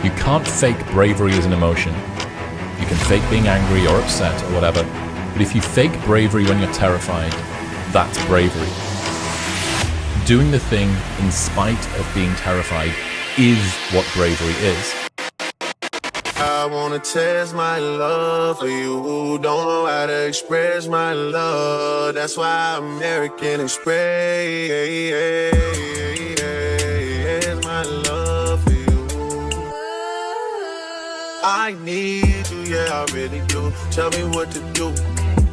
You can't fake bravery as an emotion. You can fake being angry or upset or whatever, but if you fake bravery when you're terrified, that's bravery. Doing the thing in spite of being terrified is what bravery is. I wanna test my love for you. Don't know how to express my love. That's why American Express my love for you. I need you, yeah, I really do. Tell me what to do.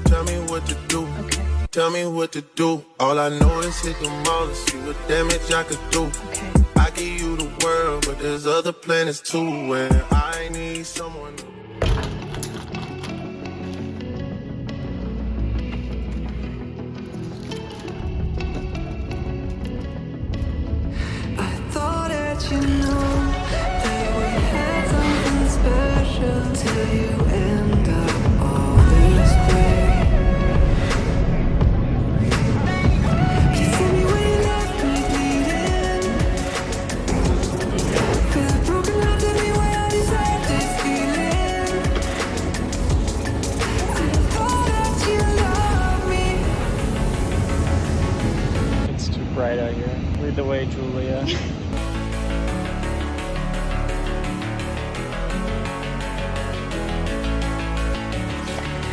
Tell me what to do. Okay. Tell me what to do. All I know is hit the mall and see what damage I could do. Okay. I give you the world, but there's other planets too where I need someone. I thought that you know that we had something special till you end up all this way. Please tell me where you left me bleeding. Feel a broken heart, tell me where I deserve this feeling. I thought that you loved me. It's too bright out here. Lead the way, Julia.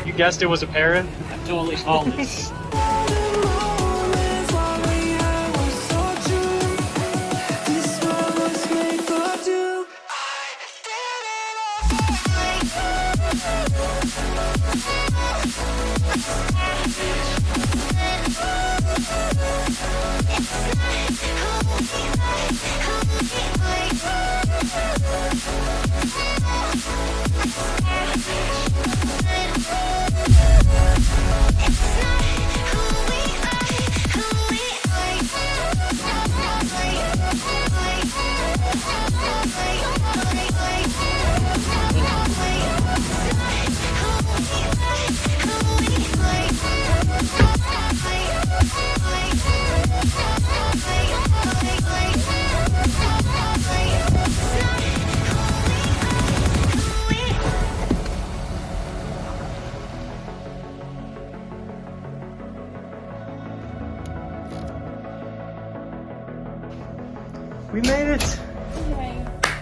You guessed it was a parrot? I totally saw this. We made it!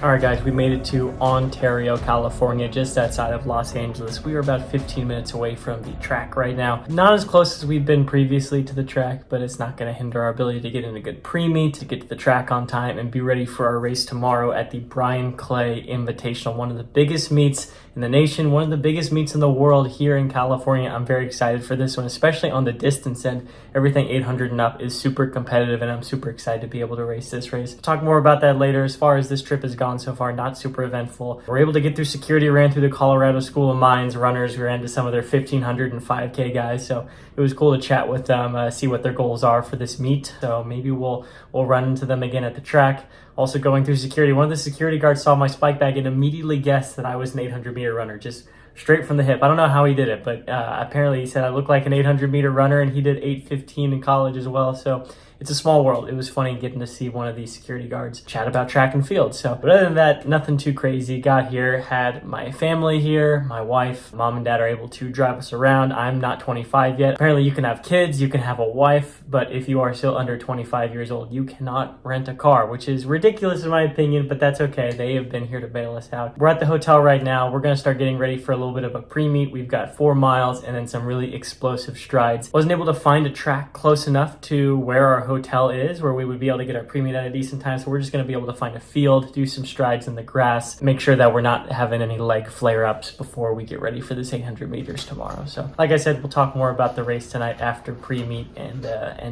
Alright guys, we made it to Ontario, California, just outside of Los Angeles. We are about 15 minutes away from the track right now. Not as close as we've been previously to the track, but it's not going to hinder our ability to get in a good pre-meet, to get to the track on time, and be ready for our race tomorrow at the Bryan Invitational, one of the biggest meets in the nation, one of the biggest meets in the world here in California. I'm very excited for this one, especially on the distance end. Everything 800 and up is super competitive, and I'm super excited to be able to race this race. We'll talk more about that later. As far as this trip has gone so far, not super eventful. We're able to get through security, ran through the Colorado School of Mines runners, we ran to some of their 1500 and 5K guys, so it was cool to chat with them, see what their goals are for this meet. So maybe we'll run into them again at the track. Also going through security, one of the security guards saw my spike bag and immediately guessed that I was an 800-meter runner, just straight from the hip. I don't know how he did it, but apparently he said I look like an 800-meter runner, and he did 8:15 in college as well. So it's a small world. It was funny getting to see one of these security guards chat about track and field. So, but other than that, nothing too crazy. Got here, had my family here, my wife, mom and dad are able to drive us around. I'm not 25 yet. Apparently you can have kids, you can have a wife, but if you are still under 25 years old, you cannot rent a car, which is ridiculous in my opinion, but that's okay. They have been here to bail us out. We're at the hotel right now. We're gonna start getting ready for a little bit of a pre-meet. We've got 4 miles and then some really explosive strides. Wasn't able to find a track close enough to where our hotel is, where we would be able to get our pre-meet at a decent time, so we're just going to be able to find a field, do some strides in the grass, make sure that we're not having any leg flare-ups before we get ready for this 800 meters tomorrow. So like I said, we'll talk more about the race tonight after pre-meet and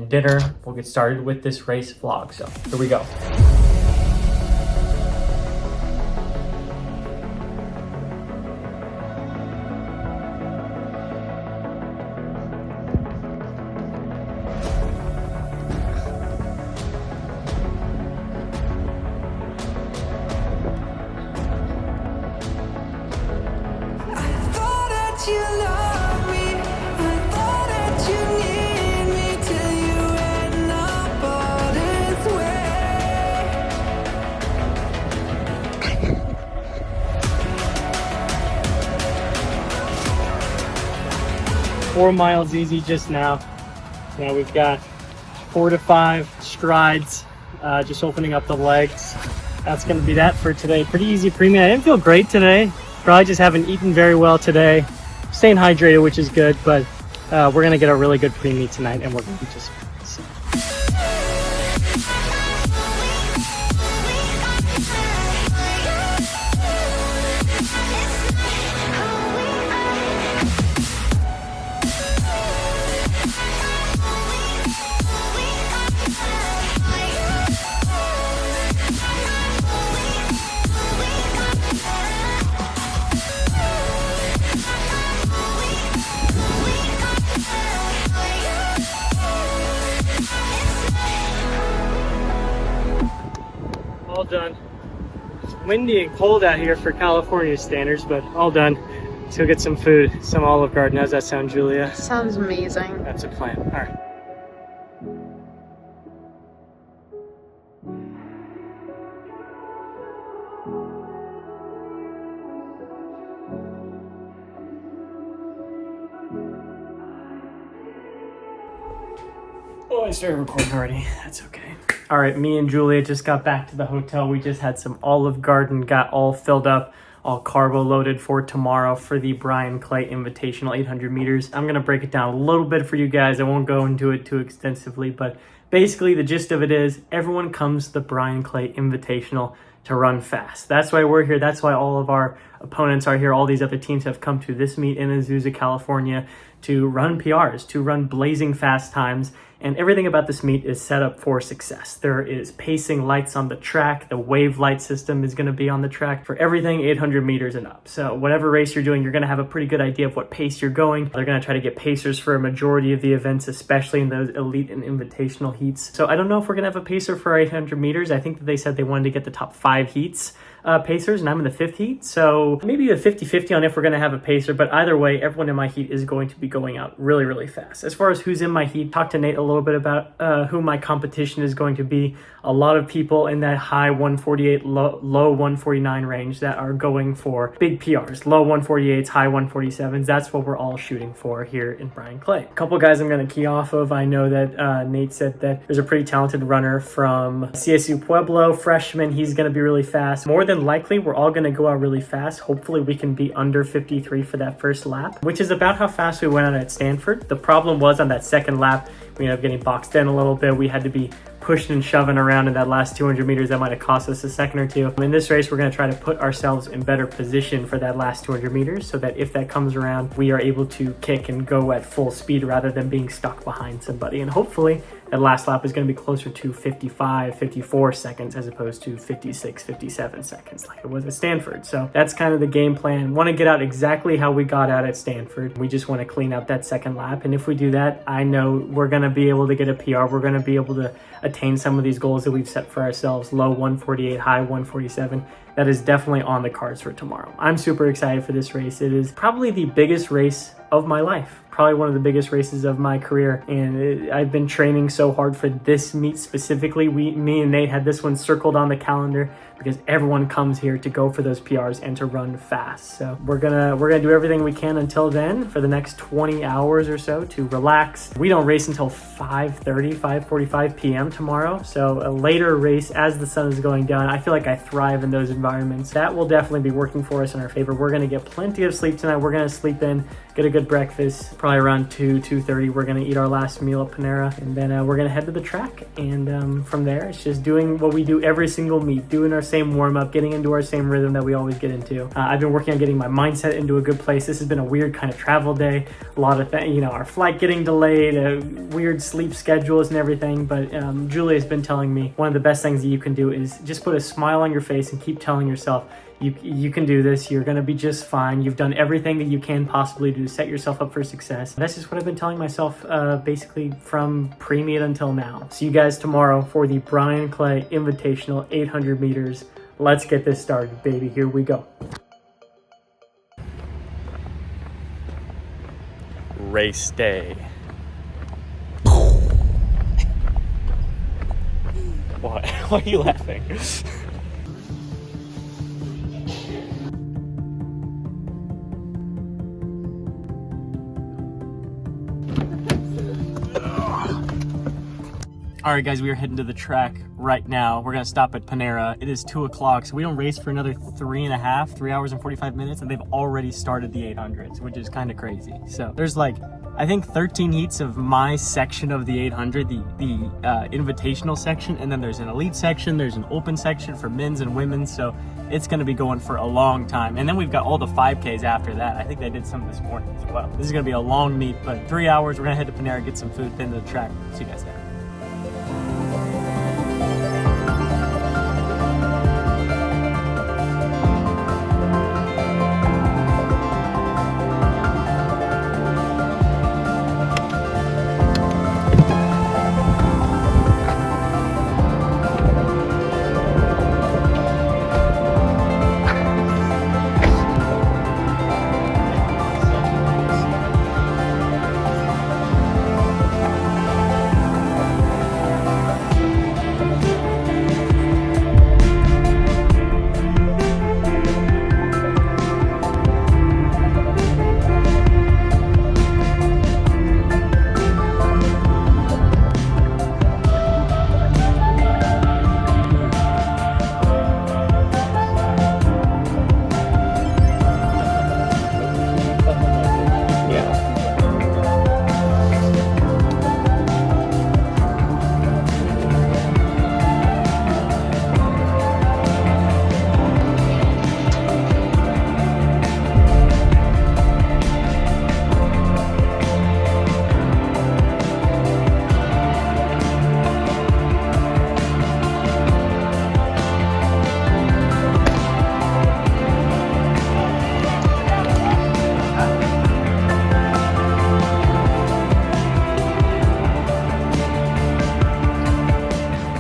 dinner. We'll get started with this race vlog, so here we go. You love me, I thought that you need me till you end up all this way. 4 miles easy just now. Now we've got 4 to 5 strides, just opening up the legs. That's going to be that for today. Pretty easy Premeet. I didn't feel great today. Probably just haven't eaten very well today. Staying hydrated, which is good, but we're going to get a really good Premeet tonight, and we're going to be just fine. All done. It's windy and cold out here for California standards, but all done. Let's go get some food, some Olive Garden. How's that sound, Julia? Sounds amazing. That's a plan. All right. Oh, I started recording already. That's okay. All right, me and Julia just got back to the hotel. We just had some Olive Garden, got all filled up, all carbo loaded for tomorrow for the Bryan Clay Invitational 800 meters. I'm going to break it down a little bit for you guys. I won't go into it too extensively, but basically the gist of it is everyone comes to the Bryan Clay Invitational to run fast. That's why we're here. That's why all of our opponents are here. All these other teams have come to this meet in Azusa, California to run PRs, to run blazing fast times. And everything about this meet is set up for success. There is pacing lights on the track. The wave light system is going to be on the track for everything 800 meters and up. So whatever race you're doing, you're going to have a pretty good idea of what pace you're going. They're going to try to get pacers for a majority of the events, especially in those elite and invitational heats. So I don't know if we're going to have a pacer for our 800 meters. I think that they said they wanted to get the top 5 heats. Pacers, and I'm in the 5th heat, so maybe a 50-50 on if we're going to have a pacer, but either way, everyone in my heat is going to be going out really, really fast. As far as who's in my heat, talked to Nate a little bit about who my competition is going to be. A lot of people in that high 148, low 149 range that are going for big PRs, low 148s, high 147s. That's what we're all shooting for here in Bryan Clay. A couple guys I'm going to key off of. I know that Nate said that there's a pretty talented runner from CSU Pueblo, freshman. He's going to be really fast. More than likely, we're all going to go out really fast. Hopefully, we can be under 53 for that first lap, which is about how fast we went out at Stanford. The problem was on that second lap, we ended up getting boxed in a little bit. We had to be pushing and shoving around in that last 200 meters. That might have cost us a second or two. In this race, we're going to try to put ourselves in better position for that last 200 meters so that if that comes around, we are able to kick and go at full speed rather than being stuck behind somebody. And hopefully, that last lap is going to be closer to 55, 54 seconds as opposed to 56, 57 seconds like it was at Stanford. So that's kind of the game plan. Want to get out exactly how we got out at Stanford. We just want to clean up that second lap. And if we do that, I know we're going to be able to get a PR. We're going to be able to attain some of these goals that we've set for ourselves. Low 148, high 147. That is definitely on the cards for tomorrow. I'm super excited for this race. It is probably the biggest race of my life. Probably one of the biggest races of my career, and I've been training so hard for this meet specifically. Me and Nate had this one circled on the calendar because everyone comes here to go for those PRs and to run fast. So we're gonna do everything we can until then for the next 20 hours or so to relax. We don't race until 5:45 p.m. tomorrow, so a later race as the sun is going down. I feel like I thrive in those environments. That will definitely be working for us in our favor. We're gonna get plenty of sleep tonight. We're gonna sleep in, get a good breakfast. Probably around 2:30, we're gonna eat our last meal at Panera, and then we're gonna head to the track. And from there, it's just doing what we do every single meet, doing our same warm-up, getting into our same rhythm that we always get into. I've been working on getting my mindset into a good place. This has been a weird kind of travel day. A lot of our flight getting delayed, weird sleep schedules and everything. But Julia's been telling me one of the best things that you can do is just put a smile on your face and keep telling yourself, you can do this. You're going to be just fine. You've done everything that you can possibly do to set yourself up for success. That's just what I've been telling myself basically from pre-meet until now. See you guys tomorrow for the Bryan Clay Invitational 800 meters. Let's get this started, baby. Here we go. Race day. What? Why are you laughing? All right, guys, we are heading to the track right now. We're gonna stop at Panera. It is 2 o'clock, so we don't race for another 3 hours and 45 minutes, and they've already started the 800s, which is kind of crazy. So there's like, I think 13 heats of my section of the 800, the invitational section, and then there's an elite section, there's an open section for men's and women's, so it's gonna be going for a long time. And then we've got all the 5Ks after that. I think they did some this morning as well. This is gonna be a long meet, but 3 hours, we're gonna head to Panera, get some food, then to the track. See you guys there.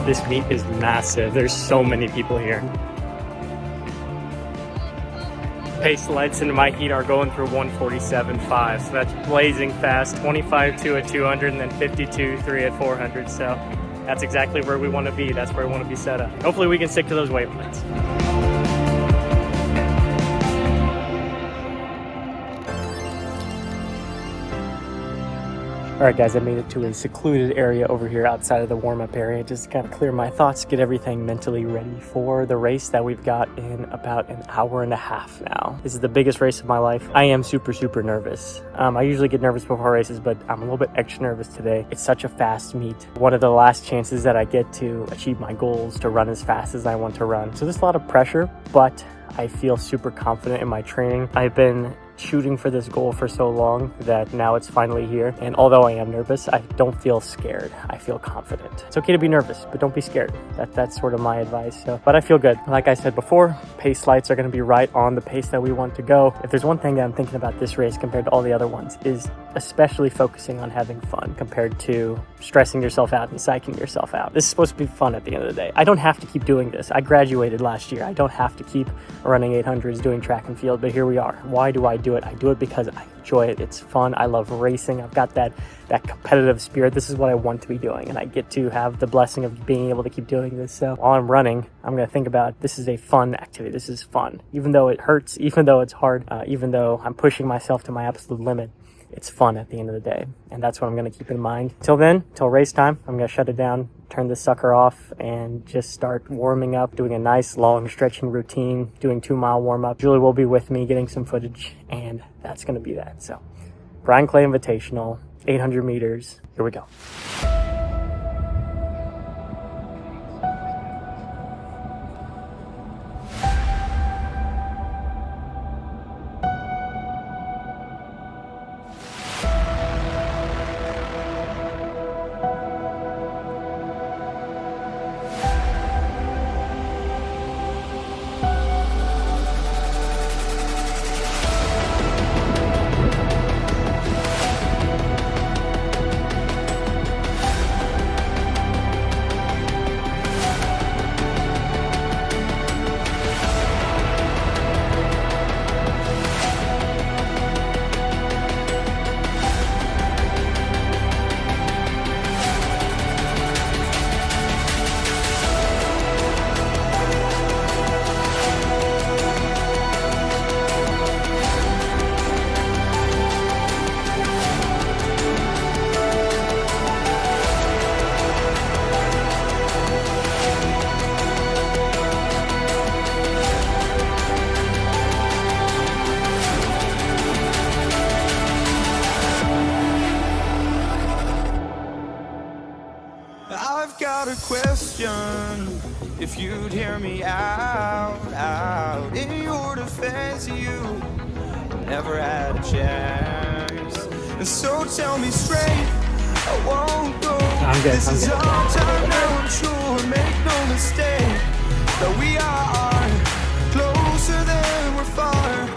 This meet is massive. There's so many people here. Pace lights into my heat are going through 147.5, so that's blazing fast. 25.2 at 200 and then 52.3 at 400. So that's exactly where we want to be. That's where we want to be set up. Hopefully we can stick to those waypoints. All right, guys, I made it to a secluded area over here outside of the warm-up area just to kind of clear my thoughts, get everything mentally ready for the race that we've got in about an hour and a half now. This is the biggest race of my life. I am super, super nervous. I usually get nervous before races, but I'm a little bit extra nervous today. It's such a fast meet. One of the last chances that I get to achieve my goals, to run as fast as I want to run. So there's a lot of pressure, but I feel super confident in my training. I've been shooting for this goal for so long that now it's finally here. And although I am nervous, I don't feel scared. I feel confident. It's okay to be nervous, but don't be scared. That's sort of my advice. So, but I feel good. Like I said before, pace lights are going to be right on the pace that we want to go. If there's one thing that I'm thinking about this race compared to all the other ones, is especially focusing on having fun compared to stressing yourself out and psyching yourself out. This is supposed to be fun at the end of the day. I don't have to keep doing this. I graduated last year. I don't have to keep running 800s, doing track and field, but here we are. Why do I do it? I do it because I enjoy it. It's fun. I love racing. I've got that competitive spirit. This is what I want to be doing, and I get to have the blessing of being able to keep doing this. So while I'm running, I'm going to think about this is a fun activity. This is fun. Even though it hurts, even though it's hard, even though I'm pushing myself to my absolute limit, it's fun at the end of the day. And that's what I'm going to keep in mind. Till then, till race time, I'm going to shut it down, turn this sucker off, and just start warming up, doing a nice long stretching routine, doing 2-mile warm up. Julie will be with me getting some footage, and that's going to be that. So Bryan Clay Invitational, 800 meters. Here we go. if you'd hear me out. In your defense, you never had a chance. And so tell me straight, I won't go. This is our time now, I'm sure. Make no mistake that we are closer than we're far.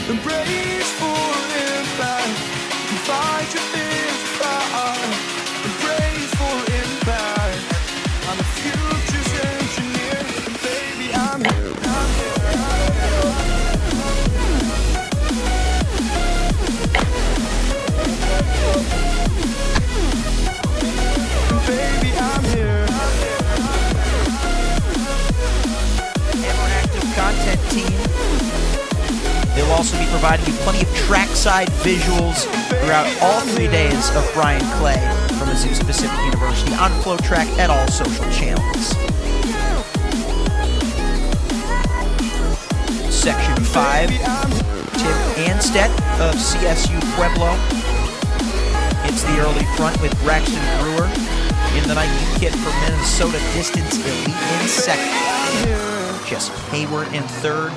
Embrace for impact, fight your fears far. Embrace for impact, I'm the future's engineer. And baby, I'm here, I'm here, and baby, I'm here. Ever active content team. They'll also be providing you plenty of trackside visuals throughout all 3 days of Bryan Clay from Azusa Pacific University on FlowTrack at all social channels. Section 5, Tim Anstedt of CSU Pueblo hits the early front with Braxton Brewer in the Nike kit for Minnesota Distance Elite in second. Jesse Hayward in third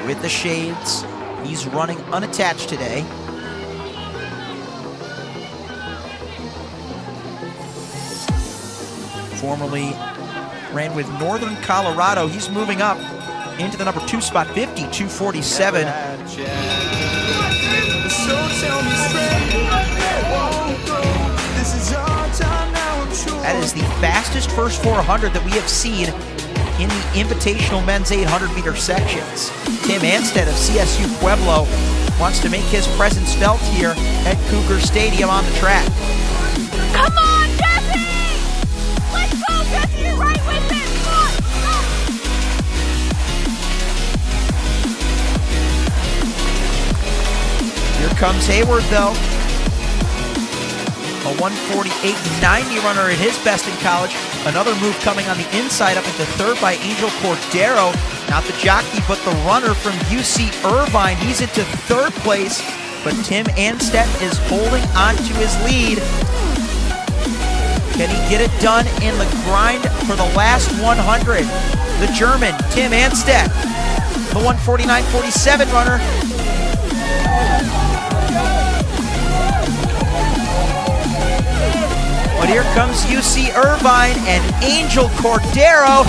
with the shades. He's running unattached today. Formerly ran with Northern Colorado. He's moving up into the number 2 spot, 52:47. That is the fastest first 400 that we have seen in the Invitational men's 800-meter sections. Tim Anstedt of CSU Pueblo wants to make his presence felt here at Cougar Stadium on the track. Come on, Jesse! Let's go, Jesse! You're right with it! Come on! Here comes Hayward, though. A 1:48.90 runner at his best in college. Another move coming on the inside up into third by Angel Cordero. Not the jockey, but the runner from UC Irvine. He's into third place, but Tim Anstedt is holding on to his lead. Can he get it done in the grind for the last 100? The German, Tim Anstedt, the 1:49.47 runner. But here comes UC Irvine and Angel Cordero.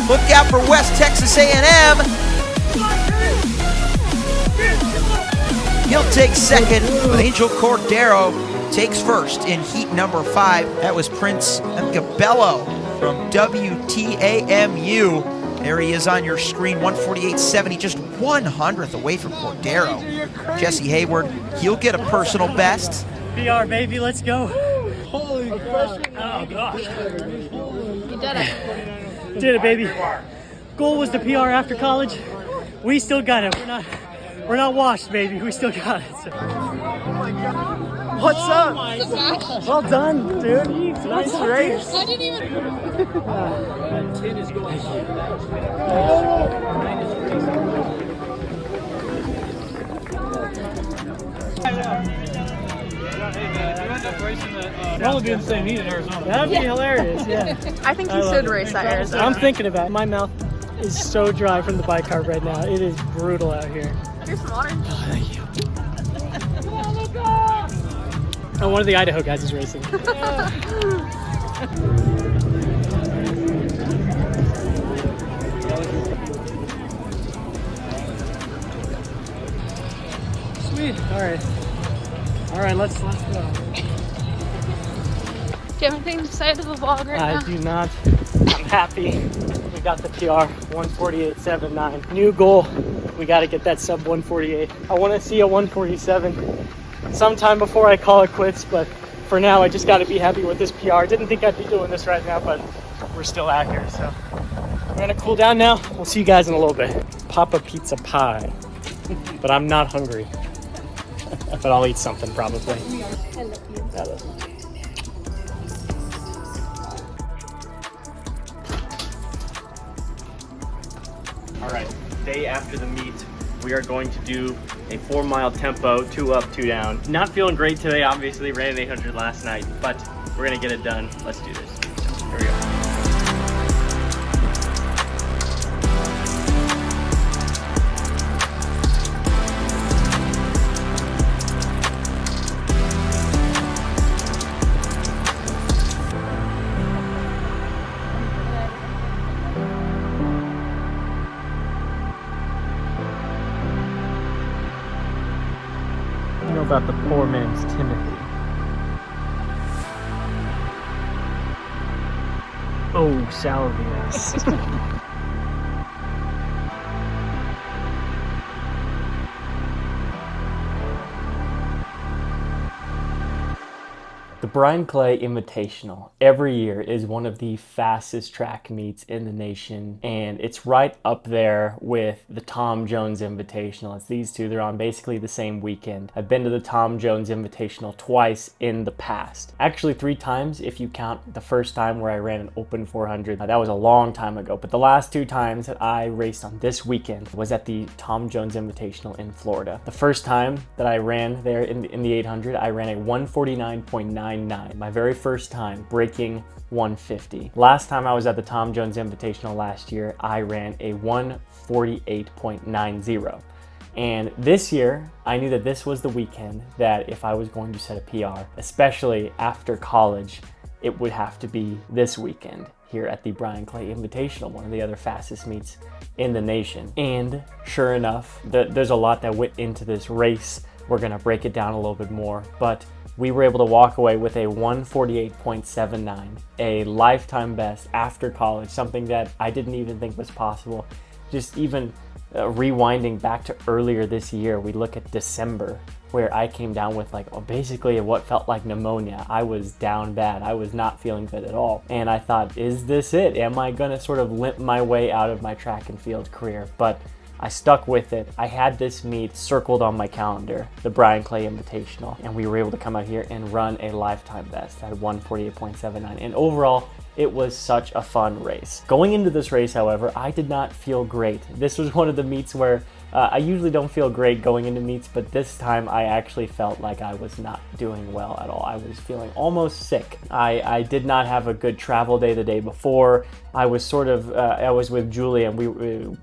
Look out for West Texas A&M. He'll take second, but Angel Cordero takes first in heat number 5. That was Prince Cabello from WTAMU. There he is on your screen, 1:48.70, just 100th away from Cordero. Jesse Hayward, he'll get a personal best. PR, baby, let's go. Holy crap. Oh, gosh. You did it. Did it, baby. Goal was the PR after college. We still got it. We're not washed, baby. We still got it. So. What's up? Well done, dude. Nice race. I didn't even... Probably be in the same heat in Arizona. That'd be hilarious, yeah. I think you should race at Arizona. I'm thinking about it. My mouth is so dry from the bike cart right now. It is brutal out here. Here's some water. Oh, thank you. Oh, one of the Idaho guys is racing. Sweet. All right, let's go. Do you have anything to say to the vlog right now? I do not. I'm happy. We got the PR, 1:48.79. New goal. We got to get that sub 1:48. I want to see a 1:47 sometime before I call it quits, but for now, I just got to be happy with this PR. Didn't think I'd be doing this right now, but we're still out here, so we're gonna cool down now. We'll see you guys in a little bit. Papa Pizza Pie, but I'm not hungry. But I'll eat something probably. I love you. All right, day after the meet, we are going to do a 4-mile tempo, 2 up, 2 down. Not feeling great today, obviously, ran an 800 last night, but we're gonna get it done. Let's do this. Here we go. About the poor man's Timothy. Oh, salvia. The Bryan Clay Invitational every year is one of the fastest track meets in the nation, and it's right up there with the Tom Jones Invitational. It's these two, they're on basically the same weekend. I've been to the Tom Jones Invitational twice in the past. Actually 3 times if you count the first time where I ran an open 400. That was a long time ago, but the last 2 times that I raced on this weekend was at the Tom Jones Invitational in Florida. The first time that I ran there in the 800, I ran a 149.99. My very first time breaking 150. Last time I was at the Tom Jones Invitational last year, I ran a 148.90. And this year, I knew that this was the weekend that if I was going to set a PR, especially after college, it would have to be this weekend here at the Bryan Clay Invitational, one of the other fastest meets in the nation. And sure enough, there's a lot that went into this race. We're gonna break it down a little bit more, but we were able to walk away with a 148.79, a lifetime best after college, something that I didn't even think was possible. Just even rewinding back to earlier this year, we look at December, where I came down with basically what felt like pneumonia. I was down bad. I was not feeling good at all. And I thought, is this it? Am I gonna sort of limp my way out of my track and field career? But I stuck with it. I had this meet circled on my calendar, the Bryan Clay Invitational, and we were able to come out here and run a lifetime best at 148.79. And overall, it was such a fun race. Going into this race, however, I did not feel great. This was one of the meets where I usually don't feel great going into meets, but this time I actually felt like I was not doing well at all. I was feeling almost sick. I did not have a good travel day the day before. I was I was with Julie, and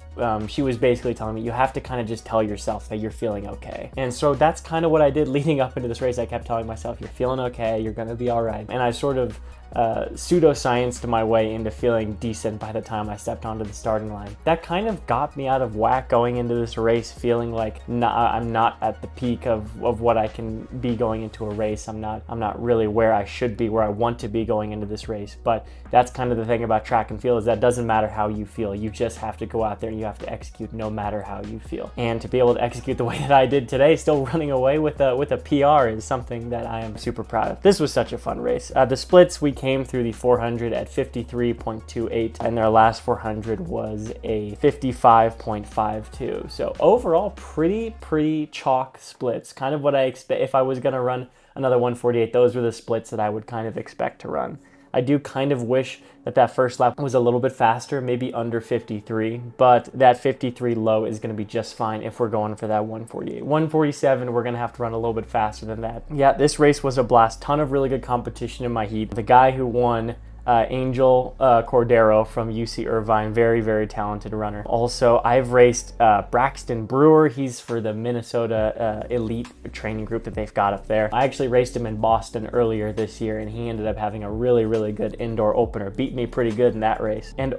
she was basically telling me, you have to kind of just tell yourself that you're feeling okay. And so that's kind of what I did leading up into this race. I kept telling myself, you're feeling okay, you're gonna be all right. And I sort of pseudoscienced my way into feeling decent by the time I stepped onto the starting line. That kind of got me out of whack going into this race, feeling like I'm not at the peak of what I can be going into a race. I'm not really where I should be, where I want to be going into this race. But that's kind of the thing about track and field, is that doesn't matter how you feel. You just have to go out there and you have to execute no matter how you feel. And to be able to execute the way that I did today, still running away with a PR, is something that I am super proud of. This was such a fun race. The splits, we came through the 400 at 53.28, and their last 400 was a 55.52. So overall, pretty chalk splits. Kind of what I expect if I was gonna run another 148. Those were the splits that I would kind of expect to run. I do kind of wish that first lap was a little bit faster, maybe under 53, but that 53 low is going to be just fine if we're going for that 148. 147, we're going to have to run a little bit faster than that. Yeah, this race was a blast. Ton of really good competition in my heat. The guy who won, Angel Cordero from UC Irvine, very talented runner. Also, I've raced Braxton Brewer. He's for the Minnesota elite training group that they've got up there. I actually raced him in Boston earlier this year, and he ended up having a really good indoor opener. Beat me pretty good in that race. And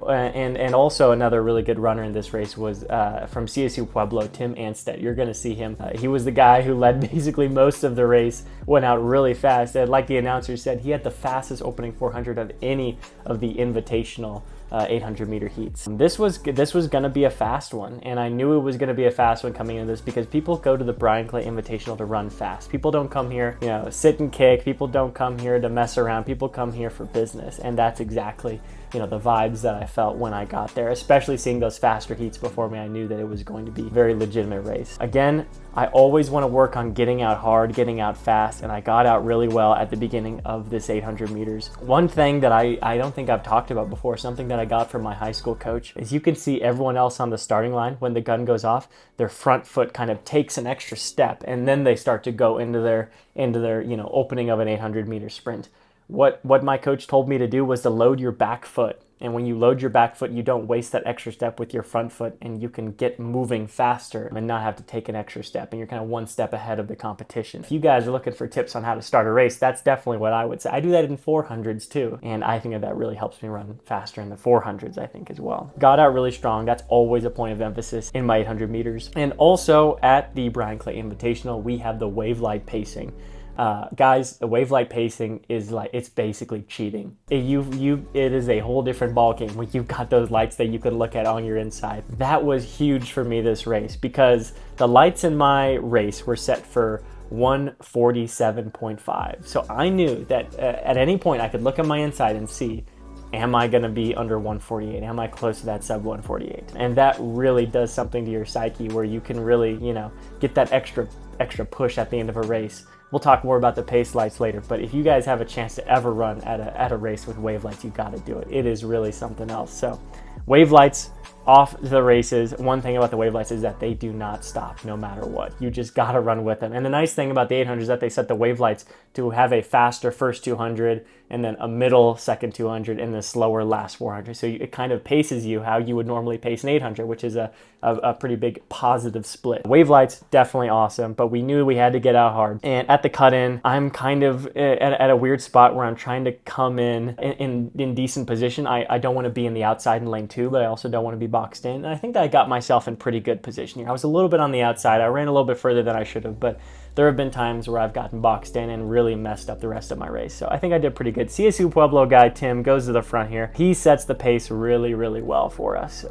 also another really good runner in this race was from CSU Pueblo, Tim Anstead. You're gonna see him. He was the guy who led basically most of the race, went out really fast, and like the announcer said, he had the fastest opening 400 of any of the Invitational 800 meter heats. This was gonna be a fast one, and I knew it was gonna be a fast one coming into this, because people go to the Bryan Clay Invitational to run fast. People don't come here, sit and kick. People don't come here to mess around. People come here for business, and that's exactly you know, the vibes that I felt when I got there, especially seeing those faster heats before me. I knew that it was going to be a very legitimate race. Again, I always want to work on getting out hard, getting out fast, and I got out really well at the beginning of this 800 meters. One thing that I don't think I've talked about before, something that I got from my high school coach, is you can see everyone else on the starting line, when the gun goes off, their front foot kind of takes an extra step, and then they start to go into their you know, opening of an 800 meter sprint. What my coach told me to do was to load your back foot. And when you load your back foot, you don't waste that extra step with your front foot, and you can get moving faster and not have to take an extra step, and you're kind of one step ahead of the competition. If you guys are looking for tips on how to start a race, that's definitely what I would say. I do that in 400s too, and I think that really helps me run faster in the 400s, I think, as well. Got out really strong. That's always a point of emphasis in my 800 meters. And also at the Bryan Clay Invitational, we have the wave light pacing. Guys, the wave light pacing is like, it's basically cheating. It is a whole different ball game when you've got those lights that you can look at on your inside. That was huge for me this race, because the lights in my race were set for 147.5. So I knew that at any point I could look at my inside and see, am I going to be under 148? Am I close to that sub 148? And that really does something to your psyche, where you can really, you know, get that extra push at the end of a race. We'll talk more about the pace lights later, but if you guys have a chance to ever run at a race with wave lights, you got to do it. It is really something else. So wave lights off the races. One thing about the wave lights is that they do not stop no matter what. You just got to run with them. And the nice thing about the 800 is that they set the wave lights to have a faster first 200, and then a middle second 200, and the slower last 400. So it kind of paces you how you would normally pace an 800, which is a pretty big positive split. Wave lights, definitely awesome, but we knew we had to get out hard. And at the cut-in, I'm kind of at a weird spot where I'm trying to come in decent position. I don't want to be in the outside in lane 2, but I also don't want to be boxed in. And I think that I got myself in pretty good position here. I was a little bit on the outside. I ran a little bit further than I should have, but there have been times where I've gotten boxed in and really messed up the rest of my race. So I think I did pretty good. CSU Pueblo guy Tim goes to the front here. He sets the pace really, really well for us.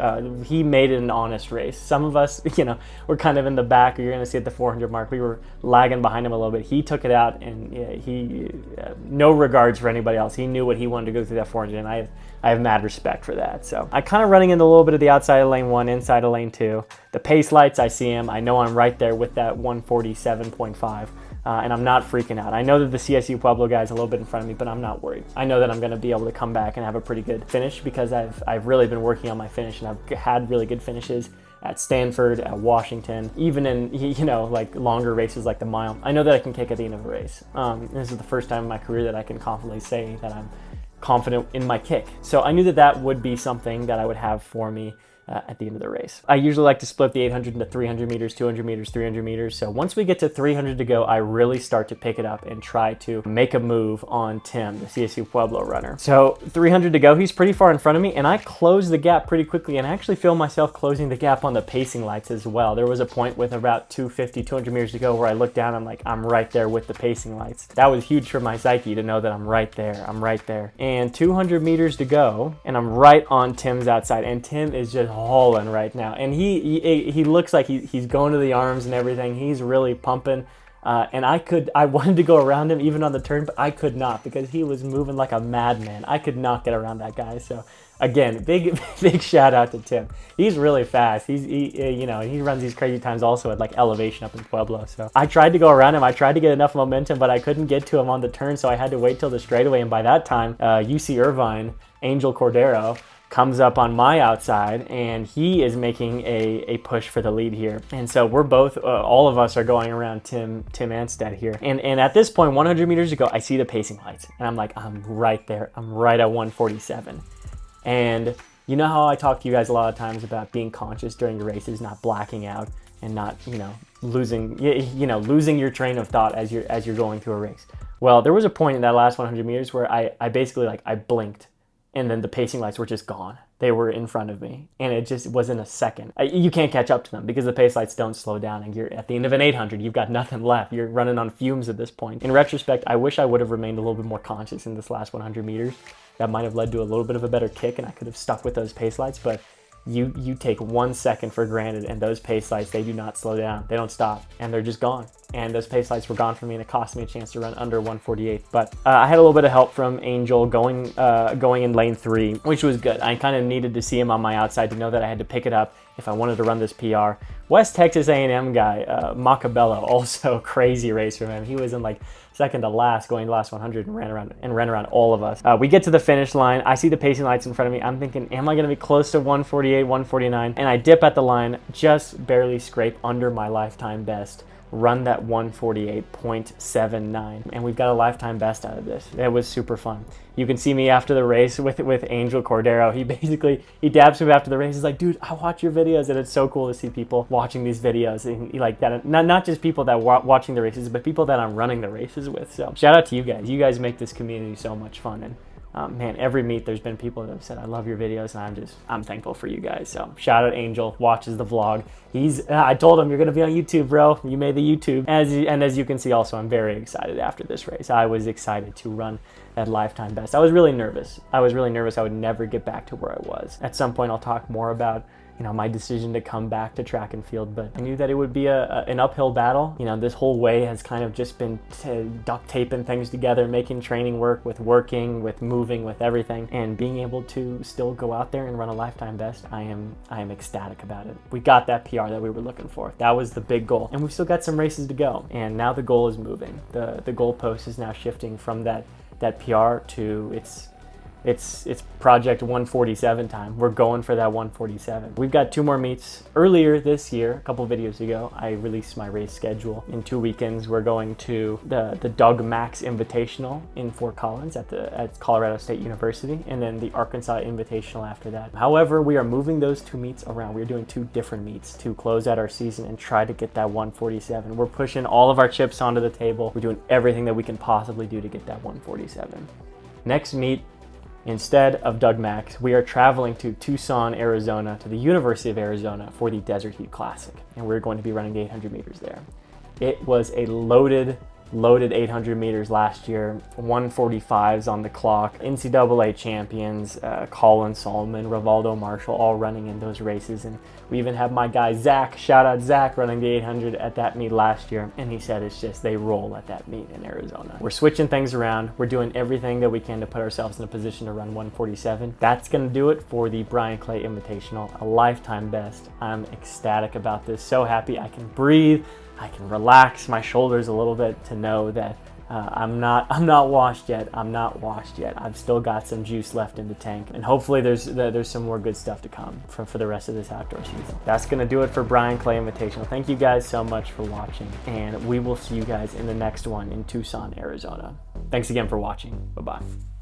He made it an honest race. Some of us, you know, we're kind of in the back. You're going to see at the 400 mark, we were lagging behind him a little bit. He took it out, and he no regards for anybody else. He knew what he wanted to go through that 400, and I have mad respect for that. So I kind of running into a little bit of the outside of lane 1, inside of lane 2. The pace lights, I see him. I know I'm right there with that 147.5. And I'm not freaking out. I know that the CSU Pueblo guy is a little bit in front of me, but I'm not worried. I know that I'm going to be able to come back and have a pretty good finish, because I've really been working on my finish, and I've had really good finishes at Stanford, at Washington, even in, you know, like longer races like the mile. I know that I can kick at the end of a race. This is the first time in my career that I can confidently say that I'm confident in my kick. So I knew that that would be something that I would have for me at the end of the race. I usually like to split the 800 into 300 meters, 200 meters, 300 meters. So once we get to 300 to go, I really start to pick it up and try to make a move on Tim, the CSU Pueblo runner. So 300 to go, he's pretty far in front of me, and I close the gap pretty quickly, and I actually feel myself closing the gap on the pacing lights as well. There was a point with about 250, 200 meters to go where I looked down, I'm like, I'm right there with the pacing lights. That was huge for my psyche to know that I'm right there. And 200 meters to go, and I'm right on Tim's outside, and Tim is just hauling right now, and he looks like he's going to the arms and everything. He's really pumping, and I wanted to go around him even on the turn, but I could not, because he was moving like a madman. I could not get around that guy. So again, big shout out to Tim. He's really fast. You know, he runs these crazy times also at like elevation up in Pueblo. So I tried to go around him. I tried to get enough momentum, but I couldn't get to him on the turn, so I had to wait till the straightaway. And by that time, UC Irvine, Angel Cordero, comes up on my outside, and he is making a push for the lead here. And so we're both, all of us are going around Tim Anstead here. And at this point, 100 meters to go, I see the pacing lights, and I'm like, I'm right there. I'm right at 147. And you know how I talk to you guys a lot of times about being conscious during your races, not blacking out, and not, losing your train of thought as you're going through a race. Well, there was a point in that last 100 meters where I basically, I blinked, and then the pacing lights were just gone. They were in front of me, and it just was in a second. You can't catch up to them because the pace lights don't slow down, and you're at the end of an 800, you've got nothing left. You're running on fumes at this point. In retrospect, I wish I would have remained a little bit more conscious in this last 100 meters. That might have led to a little bit of a better kick, and I could have stuck with those pace lights, but you take 1 second for granted, and those pace lights, they do not slow down. They don't stop, and they're just gone. And those pace lights were gone for me, and it cost me a chance to run under 148. But I had a little bit of help from Angel going in lane 3, which was good. I kind of needed to see him on my outside to know that I had to pick it up if I wanted to run this PR. West Texas A&M guy, Macabello, also crazy race from him. He was in like second to last, going to last 100 and ran around all of us. We get to the finish line. I see the pacing lights in front of me. I'm thinking, am I going to be close to 148, 149? And I dip at the line, just barely scrape under my lifetime best. Run that 148.79, and we've got a lifetime best out of this. It was super fun. You can see me after the race with Angel Cordero. He dabs me after the race. He's like, dude, I watch your videos, and it's so cool to see people watching these videos, and like that. Not just people that watching the races, but people that I'm running the races with. So shout out to you guys. You guys make this community so much fun. And man, every meet there's been people that have said, I love your videos, and I'm thankful for you guys. So shout out Angel, watches the vlog. I told him, you're gonna be on YouTube, bro. You made the YouTube. As you can see also, I'm very excited after this race. I was excited to run that lifetime best. I was really nervous. I would never get back to where I was. At some point I'll talk more about my decision to come back to track and field, but I knew that it would be an uphill battle. This whole way has kind of just been duct taping things together, making training work with working, with moving, with everything, and being able to still go out there and run a lifetime best. I am ecstatic about it. We got that PR that we were looking for. That was the big goal, and we've still got some races to go, and now the goal is moving. The goalpost is now shifting from that PR to it's project 147 time. We're going for that 147. We've got 2 more meets. Earlier this year, a couple videos ago, I released my race schedule. In 2 weekends, we're going to the Doug Max Invitational in Fort Collins at Colorado State University, and then the Arkansas Invitational after that. However, we are moving those 2 meets around. We're doing 2 different meets to close out our season and try to get that 147. We're pushing all of our chips onto the table. We're doing everything that we can possibly do to get that 147. Next meet, instead of Doug Max, we are traveling to Tucson, Arizona, to the University of Arizona for the Desert Heat Classic, and we're going to be running the 800 meters there. It was a loaded 800 meters last year, 145s on the clock. NCAA champions, Colin Solomon, Rivaldo Marshall, all running in those races. And we even have my guy Zach, shout out Zach, running the 800 at that meet last year. And he said it's just, they roll at that meet in Arizona. We're switching things around. We're doing everything that we can to put ourselves in a position to run 147. That's gonna do it for the Bryan Clay Invitational, a lifetime best. I'm ecstatic about this, so happy I can breathe. I can relax my shoulders a little bit to know that I'm not washed yet. I'm not washed yet. I've still got some juice left in the tank, and hopefully there's some more good stuff to come for the rest of this outdoor season. That's gonna do it for Bryan Clay Invitational. Thank you guys so much for watching, and we will see you guys in the next one in Tucson, Arizona. Thanks again for watching. Bye-bye.